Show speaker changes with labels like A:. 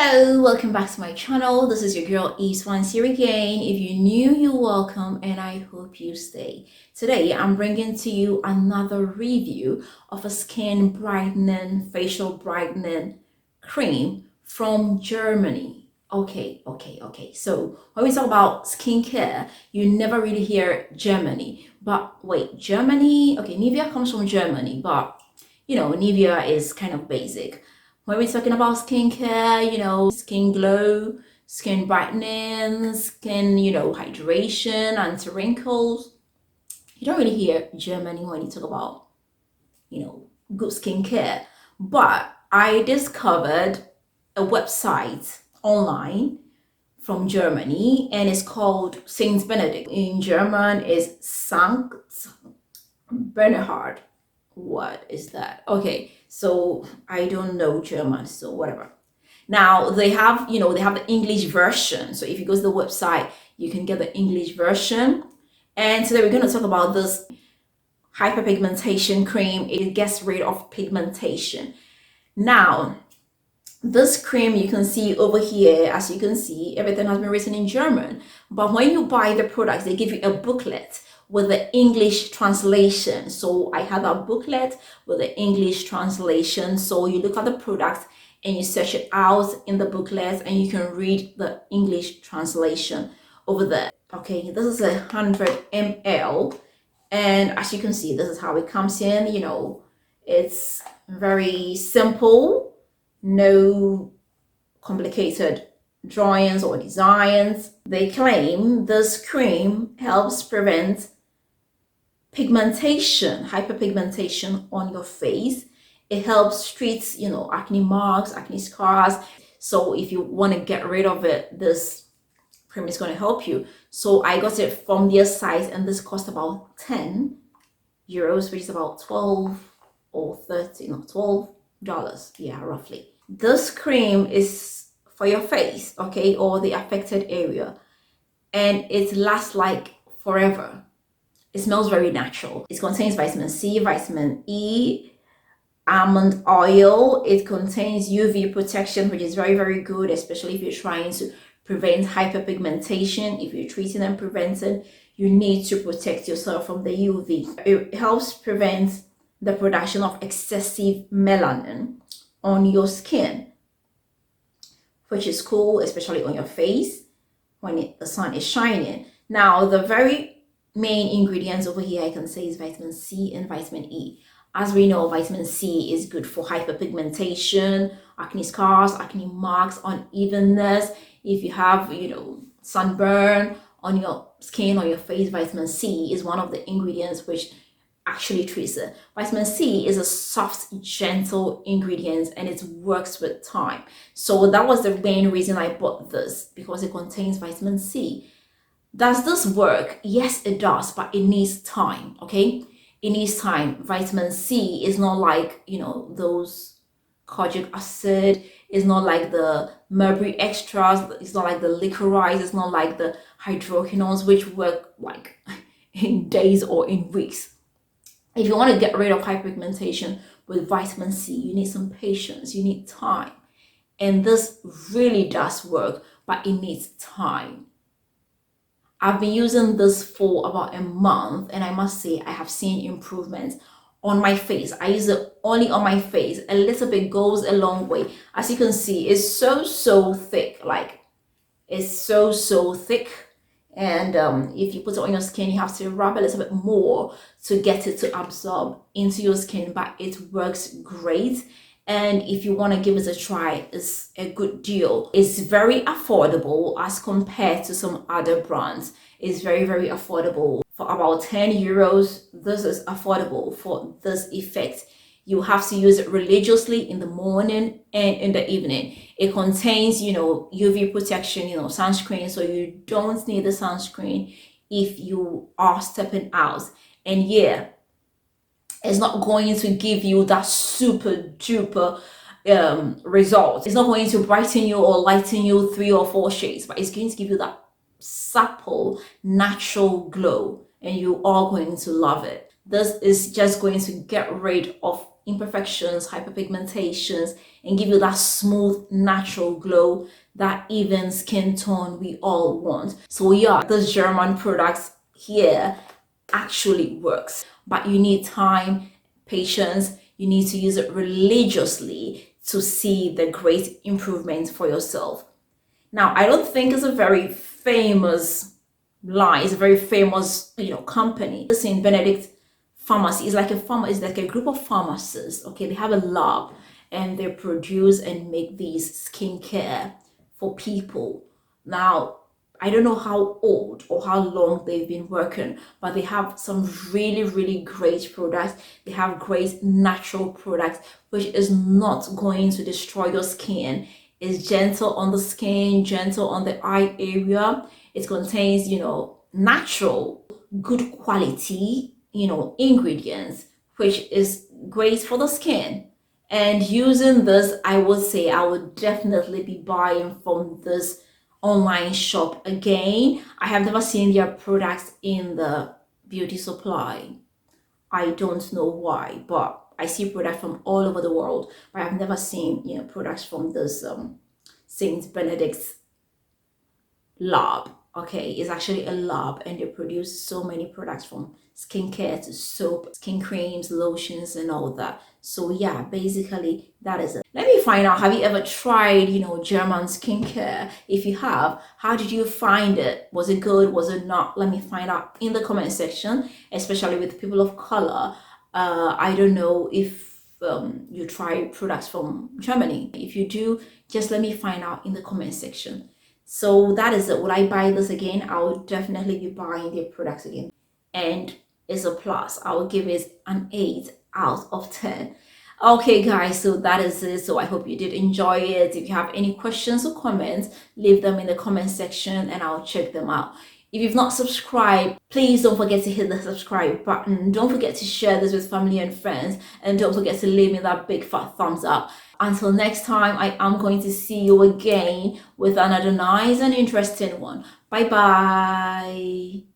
A: Hello, welcome back to my channel. This is your girl Yves once here again. If you're new, you're welcome and I hope you stay. Today I'm bringing to you another review of a skin brightening, facial brightening cream from Germany. Okay. So when we talk about skincare, you never really hear Germany. But wait, Germany? Okay, Nivea comes from Germany, but you know, Nivea is kind of basic. When we're talking about skincare, you know, skin glow, skin brightening, skin, hydration, anti-wrinkles, you don't really hear Germany when you talk about, good skincare. But I discovered a website online from Germany and it's called Saint Benedict. In German is Sankt Bernhard. What is that? Okay, so I don't know German, so whatever. Now they have, they have the English version. So if you go to the website, you can get the English version. And today we're going to talk about this hyperpigmentation cream. It gets rid of pigmentation. Now, this cream you can see over here, as you can see, everything has been written in German. But when you buy the products, they give you a booklet with the English translation. So I have a booklet with the English translation. So you look at the product and you search it out in the booklet and you can read the English translation over there. Okay, this is 100 ml. And as you can see, this is how it comes in. It's very simple, no complicated drawings or designs. They claim this cream helps prevent pigmentation, hyperpigmentation on your face. It helps treat, acne marks, acne scars. So if you want to get rid of it, this cream is going to help you. So I got it from their site and this cost about 10 euros, which is about 12 or 13 or $12. Yeah, roughly. This cream is for your face, okay, or the affected area, and it lasts like forever. It smells very natural. It contains vitamin C, vitamin E, almond oil. It contains UV protection, which is very, very good, especially if you're trying to prevent hyperpigmentation. If you're treating and preventing, you need to protect yourself from the UV. It helps prevent the production of excessive melanin on your skin, which is cool, especially on your face when the sun is shining. Now, the very main ingredients over here I can say is vitamin C and vitamin E. As we know, vitamin C is good for hyperpigmentation, acne scars, acne marks, unevenness. If you have, sunburn on your skin or your face, vitamin C is one of the ingredients which actually treats it. Vitamin C is a soft, gentle ingredient and it works with time. So that was the main reason I bought this, because it contains vitamin C. Does this work? Yes, it does, but it needs time, okay? It needs time. Vitamin C is not like, those kojic acid. It's not like the mulberry extras. It's not like the licorice. It's not like the hydroquinones, which work like in days or in weeks. If you want to get rid of hyperpigmentation with vitamin C, you need some patience, you need time. And this really does work, but it needs time. I've been using this for about a month and I must say I have seen improvements on my face. I use it only on my face. A little bit goes a long way. As you can see, it's so thick. Like, it's so thick. And if you put it on your skin, you have to rub a little bit more to get it to absorb into your skin, but it works great. And if you want to give it a try, it's a good deal. It's very affordable as compared to some other brands. It's very, very affordable. For about 10 euros, this is affordable for this effect. You have to use it religiously in the morning and in the evening. It contains, UV protection, sunscreen. So you don't need the sunscreen if you are stepping out. And yeah, it's not going to give you that super duper result. It's not going to brighten you or lighten you 3 or 4 shades, but it's going to give you that supple, natural glow, and you are going to love it. This is just going to get rid of imperfections, hyperpigmentations, and give you that smooth, natural glow, that even skin tone we all want. So yeah, this German product here actually works, but you need time, patience. You need to use it religiously to see the great improvements for yourself. Now, I don't think it's a very famous line. It's a very famous, company. St. Benedict Pharmacy is like is like a group of pharmacists. Okay, they have a lab and they produce and make these skincare for people. Now, I don't know how old or how long they've been working, but they have some really, really great products. They have great natural products, which is not going to destroy your skin. It's gentle on the skin, gentle on the eye area. It contains, natural, good quality, ingredients, which is great for the skin. And using this, I would say I would definitely be buying from this online shop again. I have never seen their products in the beauty supply. I don't know why, but I see products from all over the world, but I've never seen, products from this Saint Benedict's lab. Okay, it's actually a lab and they produce so many products from skincare to soap, skin creams, lotions, and all that. So yeah, basically that is it. Let me find out, have you ever tried, German skincare? If you have, how did you find it? Was it good? Was it not? Let me find out in the comment section, especially with people of color. I don't know if you try products from Germany. If you do, just let me find out in the comment section. So that is it. Will I buy this again? I will definitely be buying their products again. And it's a plus. I will give it an 8 out of 10. Okay, guys, so that is it. So I hope you did enjoy it. If you have any questions or comments, leave them in the comment section and I'll check them out. If you've not subscribed, please don't forget to hit the subscribe button. Don't forget to share this with family and friends. And don't forget to leave me that big fat thumbs up. Until next time, I am going to see you again with another nice and interesting one. Bye bye.